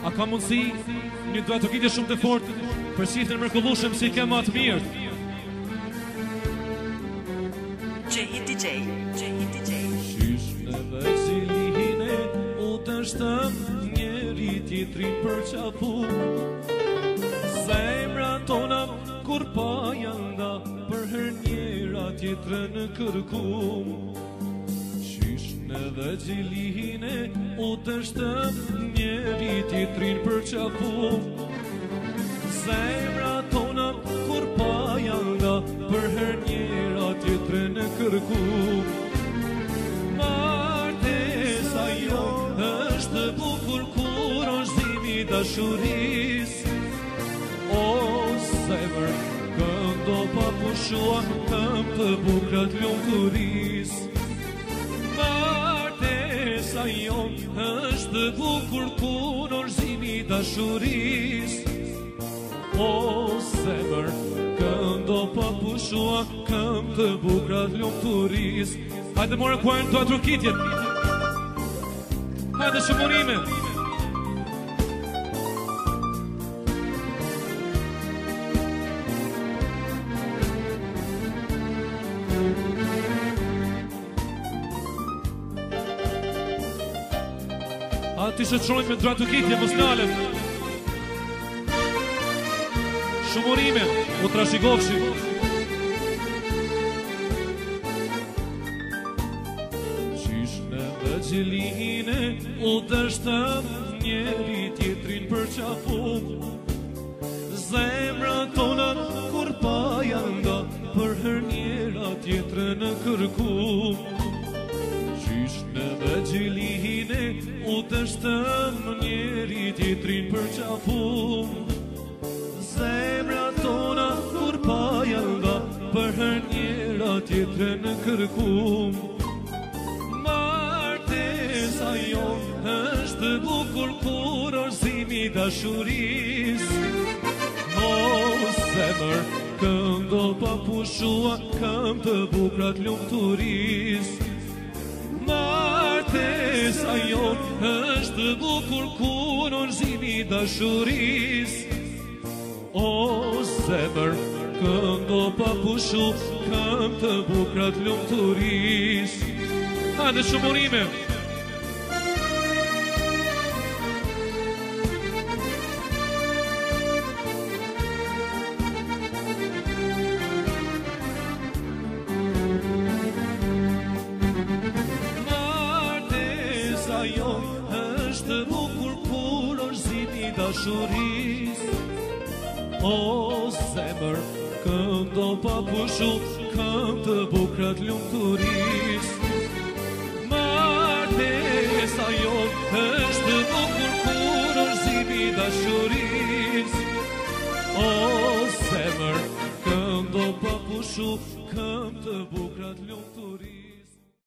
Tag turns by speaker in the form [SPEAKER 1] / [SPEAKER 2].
[SPEAKER 1] A ka mundësi një duetokitje shumë të fortë për shifrin mrekullueshëm si ke më të mirë?
[SPEAKER 2] Qysh neve cilihine u të shtëm njeri tjetrin për qafu. Zemra tona kur pa janë nga për her njera tjetrën në kërkum. Qysh neve cilihine u të shtëm njeri tjetrin për qafu. Zemra tona kur pa janë nga për her njera tjetrën në kërkum. Martesa jo është bukur kur është zimi dashuris. O zemër, këndo pa pushua këm të bukrat lumturis. Martesa jo është bukur kur është zimi dashuris. O zemër, këndo pa pushua këm të bukrat lumturis.
[SPEAKER 1] Hajde morën kuajnë të atrokitjet. Hajde shumurime. A ti shë të shonjt me të atrokitje, mos nalëm. Shumurime, u trashigovshi.
[SPEAKER 2] Gjeline u dështëm njeri tjetrin për qafu. Zemra tona kur pa janë nga për her njera tjetrën në kërkum. Qysh neve gjeline u dështëm njeri tjetrin për qafu. Zemra tona kur pa janë nga për her njera tjetrën në kërkum. Martesa jo është bukur kur është zimi dashuris. O zemër, këndo pa pushua këm të bukrat lumturis. Martesa jo është bukur kur është zimi dashuris. O zemër, këndo pa pushu këm të bukrat lumturis.
[SPEAKER 1] Hajde shumurime.
[SPEAKER 2] Martesa jo është bukur kur është zimi dashuris. O zemër, këndo pa pushu këm të bukrat lumturis. Martesa jo është bukur kur është zimi dashuris. O zemër, këndo pa pushu këm të bukrat lumturis.